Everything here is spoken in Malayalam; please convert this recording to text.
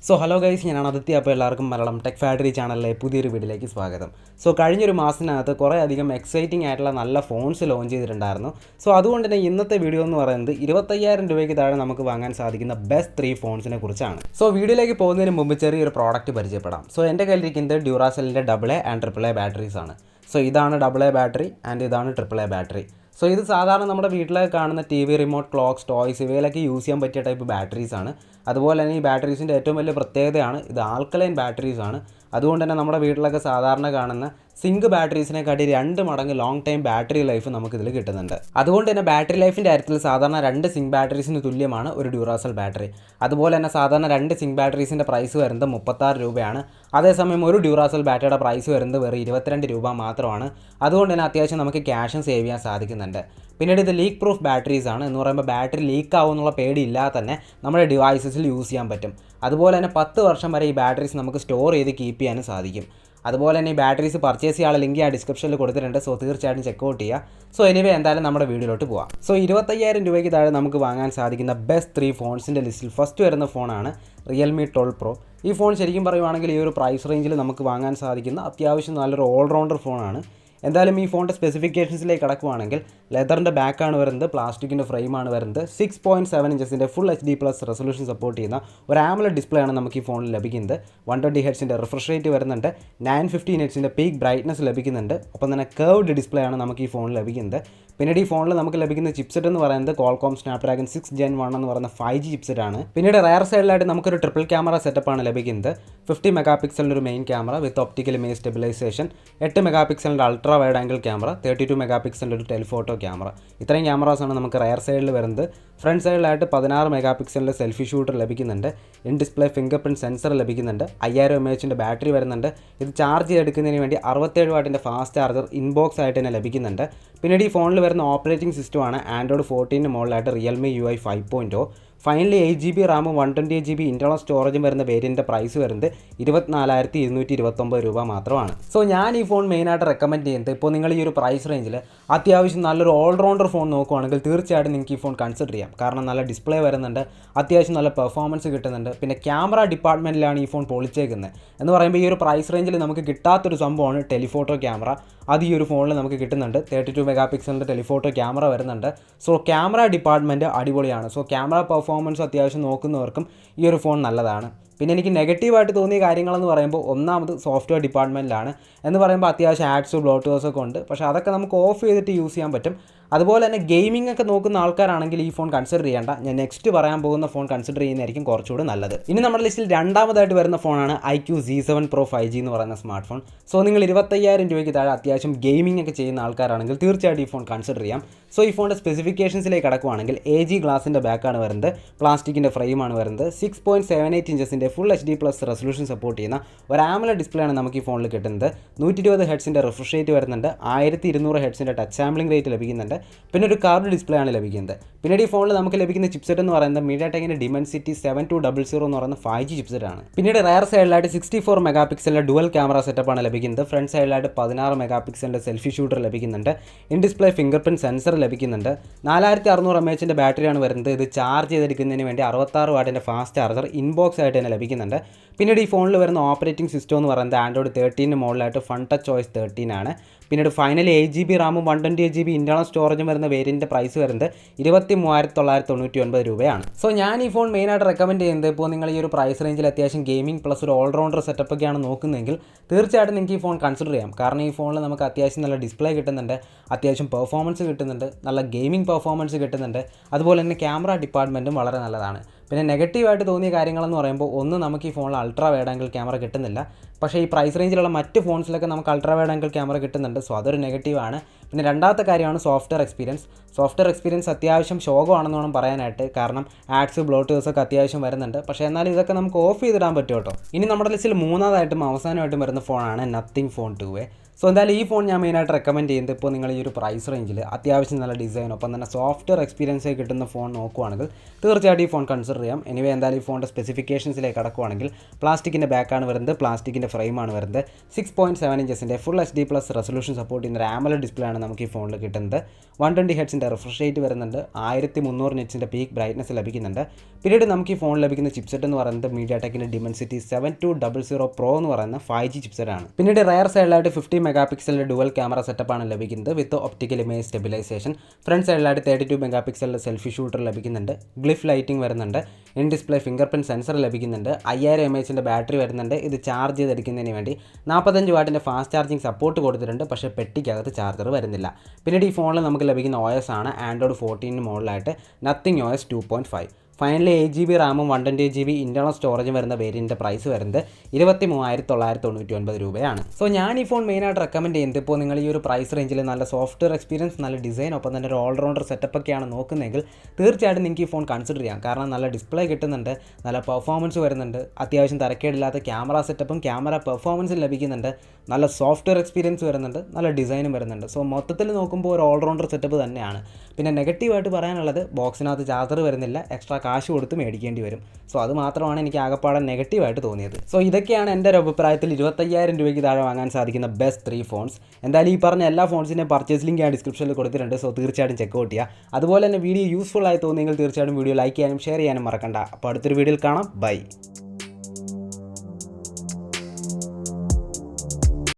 So hello guys, ഞാനാണ് ആദിത്യ. അപ്പോൾ എല്ലാവർക്കും മലയാളം ടെക് ഫാക്ടറി ചാനലിലെ പുതിയൊരു വീഡിയോയിലേക്ക് സ്വാഗതം. സോ കഴിഞ്ഞൊരു മാസത്തിനകത്ത് കുറേ അധികം എക്സൈറ്റിംഗ് ആയിട്ടുള്ള നല്ല ഫോൺസ് ലോഞ്ച് ചെയ്തിട്ടുണ്ടായിരുന്നു. സോ അതുകൊണ്ട് തന്നെ ഇന്നത്തെ വീഡിയോ എന്ന് പറയുന്നത് 25,000 രൂപയ്ക്ക് താഴെ നമുക്ക് വാങ്ങാൻ സാധിക്കുന്ന ബെസ്റ്റ് 3 ഫോൺസിനെ കുറിച്ചാണ്. സോ വീഡിയോയിലേക്ക് പോകുന്നതിന് മുമ്പ് ചെറിയൊരു പ്രോഡക്റ്റ് പരിചയപ്പെടാം. സോ എൻ്റെ കയ്യിലിരിക്കുന്നത് ഡ്യൂറാസെല്ലിൻ്റെ AA ആൻഡ് AAA ബാറ്ററീസ് ആണ്. സോ ഇതാണ് AA ബാറ്ററി ആൻഡ് ഇതാണ് AAA ബാറ്ററി. സോ ഇത് സാധാരണ നമ്മുടെ വീട്ടിലൊക്കെ കാണുന്ന TV റിമോട്ട്, ക്ലോക്സ്, ടോയ്സ് ഇവയിലൊക്കെ യൂസ് ചെയ്യാൻ പറ്റിയ ടൈപ്പ് ബാറ്ററീസ് ആണ്. അതുപോലെ തന്നെ ഈ ബാറ്ററീസിൻ്റെ ഏറ്റവും വലിയ പ്രത്യേകതയാണ് ഇത് ആൽക്കലൈൻ ബാറ്ററീസ് ആണ്. അതുകൊണ്ട് തന്നെ നമ്മുടെ വീട്ടിലൊക്കെ സാധാരണ കാണുന്ന സിങ്ക് ബാറ്ററീസിനെക്കാട്ടി 2 മടങ്ങ് ലോങ് ടൈം ബാറ്ററി ലൈഫ് നമുക്കിതിൽ കിട്ടുന്നുണ്ട്. അതുകൊണ്ട് തന്നെ ബാറ്ററി ലൈഫിൻ്റെ കാര്യത്തിൽ സാധാരണ 2 സിങ്ക് ബാറ്ററീസിന് തുല്യമാണ് ഒരു ഡ്യൂറാസെൽ ബാറ്ററി. അതുപോലെ തന്നെ സാധാരണ 2 സിങ്ക് ബാറ്ററീസിൻ്റെ പ്രൈസ് വരുന്നത് 36 രൂപയാണ്. അതേസമയം ഒരു ഡ്യൂറാസെൽ ബാറ്ററിയുടെ പ്രൈസ് വരുന്നത് വെറും 22 രൂപ മാത്രമാണ്. അതുകൊണ്ട് തന്നെ അത്യാവശ്യം നമുക്ക് ക്യാഷും സേവ് ചെയ്യാൻ സാധിക്കുന്നുണ്ട്. പിന്നീട് ഇത് ലീക്ക് പ്രൂഫ് ബാറ്ററീസ് ആണ്. എന്ന് പറയുമ്പോൾ ബാറ്ററി ലീക്ക് ആവുമെന്നുള്ള പേടിയില്ലാതെ തന്നെ നമ്മുടെ ഡിവൈസസിൽ യൂസ് ചെയ്യാൻ പറ്റും. അതുപോലെ തന്നെ 10 വർഷം വരെ ഈ ബാറ്ററീസ് നമുക്ക് സ്റ്റോർ ചെയ്ത് കീപ്പ് ചെയ്യാനും സാധിക്കും. അതുപോലെ തന്നെ ഈ ബാറ്ററീസ് പർച്ചേസ് ചെയ്യാനുള്ള ലിങ്ക് ഞാൻ ഡിസ്ക്രിപ്ഷനിൽ കൊടുത്തിട്ടുണ്ട്. സോ തീർച്ചയായിട്ടും ചെക്കൗട്ട് ചെയ്യുക. സോ എനിവേ എന്തായാലും നമ്മുടെ വീഡിയോയിലോട്ട് പോകാം. സോ 25,000 രൂപയ്ക്ക് താഴെ നമുക്ക് വാങ്ങാൻ സാധിക്കുന്ന ബെസ്റ്റ് 3 ഫോൺസിൻ്റെ ലിസ്റ്റിൽ ഫസ്റ്റ് വരുന്ന ഫോണാണ് റിയൽമി 12 Pro. ഈ ഫോൺ ശരിക്കും പറയുവാണെങ്കിൽ ഈ ഒരു പ്രൈസ് റേഞ്ചിൽ നമുക്ക് വാങ്ങാൻ സാധിക്കുന്ന അത്യാവശ്യം നല്ലൊരു ഓൾറൗണ്ടർ ഫോണാണ്. എന്തായാലും ഈ ഫോണിൻ്റെ സ്പെസിഫിക്കേഷൻസിലേക്ക് കടക്കുവാണെങ്കിൽ ലെതറിൻ്റെ ബാക്കാണ് വരുന്നത്, പ്ലാസ്റ്റിക്കിൻ്റെ ഫ്രെയിമാണ് വരുന്നത്, 6.7 ഇഞ്ചസിൻ്റെ ഫുൾ HD+ റെസൊല്യൂഷൻ സപ്പോർട്ട് ചെയ്യുന്ന ഒരു AMOLED ഡിസ്പ്ലേ ആണ് നമുക്ക് ഈ ഫോണിൽ ലഭിക്കുന്നത്. 120 ഹെർട്സിൻ്റെ റിഫ്രഷ് റേറ്റ് വരുന്നുണ്ട്, 915 ഹെർട്സിൻ്റെ പീക്ക് ബ്രൈറ്റ്നസ് ലഭിക്കുന്നുണ്ട്. ഒപ്പം തന്നെ കർവ്ഡ് ഡിസ്പ്ലേ ആണ് നമുക്ക് ഈ ഫോണിൽ ലഭിക്കുന്നത്. പിന്നീട് ഈ ഫോണിൽ നമുക്ക് ലഭിക്കുന്ന ചിപ്സെറ്റ് എന്ന് പറയുന്നത് Qualcomm Snapdragon 6 Gen 1 എന്ന് പറയുന്ന 5G ചിപ്സെറ്റ് ആണ്. പിന്നീട് റയർ സൈഡിലായിട്ട് നമുക്കൊരു ട്രിപ്പിൾ ക്യാമറ സെറ്റപ്പാണ് ലഭിക്കുന്നത്. 50 മെഗാ പിക്സലിൻ്റെ ഒരു main camera with optical image stabilisation, 8 mega പിക്സലിൻ്റെ ultra wide angle camera, 32 mega പിക്സലിൻ്റെ ഒരു ടെലിഫോട്ടോ ക്യാമറ. ഇത്രയും ക്യാമറാസാണ് നമുക്ക് റയർ സൈഡിൽ വരുന്നത്. ഫ്രണ്ട് സൈഡിലായിട്ട് 16 മെഗാ പിക്സലിൻ്റെ സെൽഫി ഷൂട്ടർ ലഭിക്കുന്നുണ്ട്. In display finger print sensor ലഭിക്കുന്നുണ്ട്. 5000 mAh ബാറ്ററി വരുന്നുണ്ട്. ഇത് ചാർജ് ചെയ്തെടുക്കുന്നതിന് വേണ്ടി 67 വാട്ടിൻ്റെ ഫാസ്റ്റ് ചാർജർ ഇൻബോക്സ് ആയിട്ട് തന്നെ ലഭിക്കുന്നുണ്ട്. പിന്നീട് ഈ ഫോണിൽ വരുന്ന ഓപ്പറേറ്റിംഗ് സിസ്റ്റമാണ് ആൻഡ്രോയിഡ് 14 മുകളിലായിട്ട് റിയൽമി UI 5.0. ഫൈനലി 8GB റാമും 128GB ഇൻറ്റേർണൽ സ്റ്റോറേജും വരുന്ന വേരിയൻ്റെ പ്രൈസ് വരുന്നത് 24,229 രൂപ മാത്രമാണ്. സോ ഞാൻ ഈ ഫോൺ മെയിനായിട്ട് റെക്കമെൻഡ് ചെയ്യുന്നത്, ഇപ്പോൾ നിങ്ങൾ ഈ ഒരു പ്രൈസ് റേഞ്ചിൽ അത്യാവശ്യം നല്ലൊരു ഓൾറൗണ്ടർ ഫോൺ നോക്കുവാണെങ്കിൽ തീർച്ചയായിട്ടും നിങ്ങൾക്ക് ഈ ഫോൺ കൺസിഡർ ചെയ്യാം. കാരണം നല്ല ഡിസ്പ്ലേ വരുന്നുണ്ട്, അത്യാവശ്യം നല്ല പെർഫോമൻസ് കിട്ടുന്നുണ്ട്. പിന്നെ ക്യാമറ ഡിപ്പാർട്ട്മെൻറ്റിലാണ് ഈ ഫോൺ പൊളിച്ചേക്കുന്നത്. എന്ന് പറയുമ്പോൾ ഈ ഒരു പ്രൈസ് റേഞ്ചിൽ നമുക്ക് കിട്ടാത്തൊരു സംഭവമാണ് ടെലിഫോട്ടോ ക്യാമറ. അത് ഈ ഒരു ഫോണിൽ നമുക്ക് കിട്ടുന്നുണ്ട്. 32 മെഗാ പിക്സലിൻ്റെ ടെലിഫോട്ടോ ക്യാമറ വരുന്നുണ്ട്. സോ ക്യാമറ ഡിപ്പാർട്ട്മെൻറ്റ് അടിപൊളിയാണ്. സോ ക്യാമറ പെർഫോമൻസ് അത്യാവശ്യം നോക്കുന്നവർക്കും ഈ ഒരു ഫോൺ നല്ലതാണ്. പിന്നെ എനിക്ക് നെഗറ്റീവായിട്ട് തോന്നിയ കാര്യങ്ങളെന്ന് പറയുമ്പോൾ ഒന്നാമത് സോഫ്റ്റ്വെയർ ഡിപ്പാർട്ട്മെൻറ്റിലാണ്. എന്ന് പറയുമ്പോൾ അത്യാവശ്യം ആഡ്സ്, ബ്ലോട്ട്വേഴ്സൊക്കെ ഉണ്ട്. പക്ഷേ അതൊക്കെ നമുക്ക് ഓഫ് ചെയ്തിട്ട് യൂസ് ചെയ്യാൻ പറ്റും. അതുപോലെ തന്നെ ഗെയിമിംഗ് ഒക്കെ നോക്കുന്ന ആൾക്കാരാണെങ്കിൽ ഈ ഫോൺ കൺസിഡർ ചെയ്യേണ്ട. ഞാൻ നെക്സ്റ്റ് പറയാൻ പോകുന്ന ഫോൺ കൺസിഡർ ചെയ്യുന്നതായിരിക്കും കുറച്ചുകൂടി നല്ലത്. ഇനി നമ്മുടെ ലിസ്റ്റിൽ രണ്ടാമതായിട്ട് വരുന്ന ഫോണാണ് iQ Z7 Pro 5G എന്ന് പറയുന്ന സ്മാർട്ട് ഫോൺ. സോ നിങ്ങൾ 25,000 രൂപയ്ക്ക് താഴെ അത്യാവശ്യം ഗെയിമിംഗ് ഒക്കെ ചെയ്യുന്ന ആൾക്കാരാണെങ്കിൽ തീർച്ചയായിട്ടും ഈ ഫോൺ കൺസിഡർ ചെയ്യാം. സോ ഈ ഫോണിൻ്റെ സ്പെസിഫിക്കേഷൻസിലേക്ക് കടക്കുവാണെങ്കിൽ AG ഗ്ലാസിൻ്റെ ബാക്കാണ് വരുന്നത്, പ്ലാസ്റ്റിക്കിൻ്റെ ഫ്രെയിമാണ് വരുന്നത്, 6.78 ഇഞ്ചസിൻ്റെ ഫുൾ HD+ റെസൊല്യൂഷൻ സപ്പോർട്ട് ചെയ്യുന്ന ഒരു AMOLED ഡിസ്പ്ലേ ആണ് നമുക്ക് ഈ ഫോണിൽ കിട്ടുന്നത്. 120 ഹെർട്സിൻ്റെ റിഫ്രഷ് റേറ്റ് വരുന്നുണ്ട്, 1200 ഹെർട്സിൻ്റെ ടച്ച് സാമ്പിളിംഗ് റേറ്റ് ലഭിക്കുന്നുണ്ട്. പിന്നെ ഒരു കർവ്ഡ് ഡിസ്പ്ലേ ആണ് ലഭിക്കുന്നത്. പിന്നീട് ഈ ഫോണിൽ നമുക്ക് ലഭിക്കുന്ന ചിപ്സെറ്റ് എന്ന് പറയുന്നത് MediaTekൻ്റെ Dimensity 7200 എന്ന് പറയുന്ന 5G ചിപ്സെറ്റ് ആണ്. പിന്നീട് റയർ സൈഡിലായിട്ട് 64 മെഗാ പിക്സലിൻ്റെ ഡുവൽ ക്യാമറ സെറ്റപ്പാണ് ലഭിക്കുന്നത്. ഫ്രണ്ട് സൈഡിലായിട്ട് 16 മെഗാ പിക്സലിൻ്റെ സെൽഫി ഷൂട്ടർ ലഭിക്കുന്നുണ്ട്. In display finger print sensor ലഭിക്കുന്നുണ്ട്. 4600 mAh ബാറ്ററിയാണ് വരുന്നത്. ഇത് ചാർജ് ചെയ്തെടുക്കുന്നതിന് വേണ്ടി 66 വാട്ടിൻ്റെ ഫാസ്റ്റ് ചാർജർ ഇൻബോക്സ് ആയിട്ട് തന്നെ ലഭിക്കുന്നുണ്ട്. പിന്നീട് ഈ ഫോണിൽ വരുന്ന ഓപ്പറേറ്റിംഗ് സിസ്റ്റം എന്ന് പറയുന്നത് ആൻഡ്രോയിഡ് 13 മുകളിലായിട്ട് ഫൺ ടച്ച് OS 13 ആണ്. പിന്നീട് ഫൈനലി 8GB റാമും 128GB ഇൻറ്റേർണൽ സ്റ്റോറേജും വരുന്ന വേരിയൻ്റെ പ്രൈസ് വരുന്നത് 23,999 രൂപയാണ്. സോ ഞാൻ ഈ ഫോൺ മെയിനായിട്ട് റെക്കമെൻഡ് ചെയ്യുന്നത്, ഇപ്പോൾ നിങ്ങൾ ഈ ഒരു പ്രൈസ് റേഞ്ചിൽ അത്യാവശ്യം ഗെയിമിംഗ് പ്ലസ് ഒരു ഓൾറൗണ്ടർ സെറ്റപ്പൊക്കെയാണ് നോക്കുന്നതെങ്കിൽ തീർച്ചയായിട്ടും നിങ്ങൾക്ക് ഈ ഫോൺ കൺസിഡർ ചെയ്യാം. കാരണം ഈ ഫോണിൽ നമുക്ക് അത്യാവശ്യം നല്ല ഡിസ്പ്ലേ കിട്ടുന്നുണ്ട്, അത്യാവശ്യം പെർഫോമൻസ് കിട്ടുന്നുണ്ട്, നല്ല ഗെയിമിംഗ് പെർഫോമൻസ് കിട്ടുന്നുണ്ട്. അതുപോലെ തന്നെ ക്യാമറ ഡിപ്പാർട്ട്മെൻറ്റും വളരെ നല്ലതാണ്. പിന്നെ നെഗറ്റീവായിട്ട് തോന്നിയ കാര്യങ്ങളെന്ന് പറയുമ്പോൾ ഒന്ന്, നമുക്ക് ഈ ഫോണിൽ അൾട്രാ വൈഡ് ആംഗിൾ ക്യാമറ കിട്ടുന്നില്ല. പക്ഷേ ഈ പ്രൈസ് റേഞ്ചിലുള്ള മറ്റ് ഫോൺസിലൊക്കെ നമുക്ക് അൾട്രാ വൈഡ് ആംഗിൾ ക്യാമറ കിട്ടുന്നുണ്ട്. സോ അതൊരു നെഗറ്റീവാണ്. പിന്നെ രണ്ടാമത്തെ കാര്യമാണ് സോഫ്റ്റ്വെയർ എക്സ്പീരിയൻസ്. സോഫ്റ്റ്വെയർ എക്സ്പീരിയൻസ് അത്യാവശ്യം ശോകമാണെന്ന് വേണം പറയാനായിട്ട്. കാരണം ആഡ്സ്, ബ്ലോട്ട്വേഴ്സൊക്കെ അത്യാവശ്യം വരുന്നുണ്ട്. പക്ഷേ എന്നാലും ഇതൊക്കെ നമുക്ക് ഓഫ് ചെയ്തിടാൻ പറ്റും കേട്ടോ. ഇനി നമ്മുടെ ലിസ്റ്റിൽ മൂന്നാമതായിട്ടും അവസാനമായിട്ടും വരുന്ന ഫോണാണ് നത്തിങ് ഫോൺ 2A. സോ എന്തായാലും ഈ ഫോൺ ഞാൻ മെയിനായിട്ട് റെക്കമെൻഡ് ചെയ്യുന്നത് ഇപ്പോൾ നിങ്ങൾ ഈ ഒരു പ്രൈസ് റേഞ്ചിൽ അത്യാവശ്യം നല്ല ഡിസൈൻ ഒപ്പം തന്നെ സോഫ്റ്റ്വെയർ എക്സ്പീരിയൻസ് കിട്ടുന്ന ഫോൺ നോക്കുവാണെങ്കിൽ തീർച്ചയായിട്ടും ഈ ഫോൺ കൺസിഡർ ചെയ്യാം. എനിവേ എന്തായാലും ഈ ഫോണിൻ്റെ സ്പെസിഫിക്കേഷൻസിലേക്ക് കടക്കുവാണെങ്കിൽ പ്ലാസ്റ്റിക്കിൻ്റെ ബാക്കാണ് വരുന്നത്, പ്ലാസ്റ്റിക്കിൻ്റെ ഫ്രെയിമാണ് വരുന്നത്, 6.7 ഇഞ്ചസിൻ്റെ ഫുൾ HD+ റെസൊല്യൂഷൻ സപ്പോർട്ട് ചെയ്യുന്ന ഒരു AMOLED ഡിസ്പ്ലേ ആണ് നമുക്ക് ഈ ഫോണിൽ കിട്ടുന്നത്. 120 ഹെർട്സിൻ്റെ റിഫ്രഷ് റേറ്റ് വരുന്നുണ്ട്, 1300 നിറ്റ്സിൻ്റെ പീക്ക് ബ്രൈറ്റ്നസ് ലഭിക്കുന്നുണ്ട്. പിന്നീട് നമുക്ക് ഈ ഫോണിൽ ലഭിക്കുന്ന ചിപ്സെറ്റ് എന്ന് പറയുന്നത് മീഡിയാടെക്കിൻ്റെ ഡിമെൻസിറ്റി 7200 Pro എന്ന് പറയുന്ന 5G ചിപ്സെറ്റ് ആണ്. പിന്നീട് റയർ സൈഡിലായിട്ട് 50 മെഗാ പിക്സലിൻ്റെ ഡുവൽ ക്യാമറ സെറ്റപ്പാണ് ലഭിക്കുന്നത് വിത്ത് ഒപ്റ്റിക്കൽ ഇമേജ് സ്റ്റെബിലൈസേഷൻ. ഫ്രണ്ട് സൈഡിലായിട്ട് 32 മെഗാ പിക്സലിൻ്റെ സെൽഫി ഷൂട്ടർ ലഭിക്കുന്നുണ്ട്, ഗ്ലിഫ് ലൈറ്റിംഗ് വരുന്നുണ്ട്, in display finger print sensor ലഭിക്കുന്നുണ്ട്, 5000 mAh ബാറ്ററി വരുന്നുണ്ട്. ഇത് ചാർജ് ചെയ്തെടുക്കുന്നതിന് വേണ്ടി 45 വാട്ടിൻ്റെ ഫാസ്റ്റ് ചാർജിങ് സപ്പോർട്ട് കൊടുത്തിട്ടുണ്ട്, പക്ഷേ പെട്ടിക്കകത്ത് ചാർജർ വരുന്നില്ല. പിന്നീട് ഈ ഫോണിൽ നമുക്ക് ലഭിക്കുന്ന OS ആണ് ആൻഡ്രോയിഡ് 14 മോഡലായിട്ട് നത്തിങ് OS 2.5. ഫൈനലി 8GB റാമും 128GB ഇൻറ്റേർണൽ സ്റ്റോറേജും വരുന്ന വേരിയൻ്റെ പ്രൈസ് വരുന്നത് 23,999 രൂപയാണ്. സോ ഞാൻ ഈ ഫോൺ മെയിനായിട്ട് റെക്കമെൻഡ് ചെയ്യുന്നത് ഇപ്പോൾ നിങ്ങൾ ഈ ഒരു പ്രൈസ് റേഞ്ചിൽ നല്ല സോഫ്റ്റ്വെയർ എക്സ്പീരിയൻസ്, നല്ല ഡിസൈൻ ഒപ്പം തന്നെ ഒരു ഓൾറൗണ്ടർ സെറ്റപ്പൊക്കെയാണ് നോക്കുന്നതെങ്കിൽ തീർച്ചയായിട്ടും നിങ്ങൾക്ക് ഈ ഫോൺ കൺസിഡർ ചെയ്യാം. കാരണം നല്ല ഡിസ്പ്ലേ കിട്ടുന്നുണ്ട്, നല്ല പെർഫോമൻസ് വരുന്നുണ്ട്, അത്യാവശ്യം തരക്കേടില്ലാത്ത ക്യാമറ സെറ്റപ്പും ക്യാമറ പെർഫോമൻസും ലഭിക്കുന്നുണ്ട്, നല്ല സോഫ്റ്റ്വെയർ എക്സ്പീരിയൻസ് വരുന്നുണ്ട്, നല്ല ഡിസൈനും വരുന്നുണ്ട്. സോ മൊത്തത്തിൽ നോക്കുമ്പോൾ ഒരു ഓൾറൗണ്ടർ സെറ്റപ്പ് തന്നെയാണ്. പിന്നെ നെഗറ്റീവായിട്ട് പറയാനുള്ളത് ബോക്സിനകത്ത് ചാർജർ വരുന്നില്ല, എക്സ്ട്രാ കാശ് കൊടുത്ത് മേടിക്കേണ്ടി വരും. സോ അത് മാത്രമാണ് എനിക്ക് ആകെപ്പാടെ നെഗറ്റീവായിട്ട് തോന്നിയത്. സോ ഇതൊക്കെയാണ് എൻ്റെ ഒരു അഭിപ്രായത്തിൽ 25,000 രൂപയ്ക്ക് താഴെ വാങ്ങാൻ സാധിക്കുന്ന ബെസ്റ്റ് 3 ഫോൺസ്. എന്തായാലും ഈ പറഞ്ഞ എല്ലാ ഫോൺസിൻ്റെയും പർച്ചേസ് ലിങ്ക് ഞാൻ ഡിസ്ക്രിപ്ഷനിൽ കൊടുത്തിട്ടുണ്ട്. സോ തീർച്ചയായിട്ടും ചെക്കൗട്ട് ചെയ്യുക. അതുപോലെ തന്നെ വീഡിയോ യൂസ്ഫുൾ ആയി തോന്നിയെങ്കിൽ തീർച്ചയായിട്ടും വീഡിയോ ലൈക്ക് ചെയ്യാനും ഷെയർ ചെയ്യാനും മറക്കണ്ട. അപ്പോൾ അടുത്തൊരു വീഡിയോയിൽ കാണാം. ബൈ.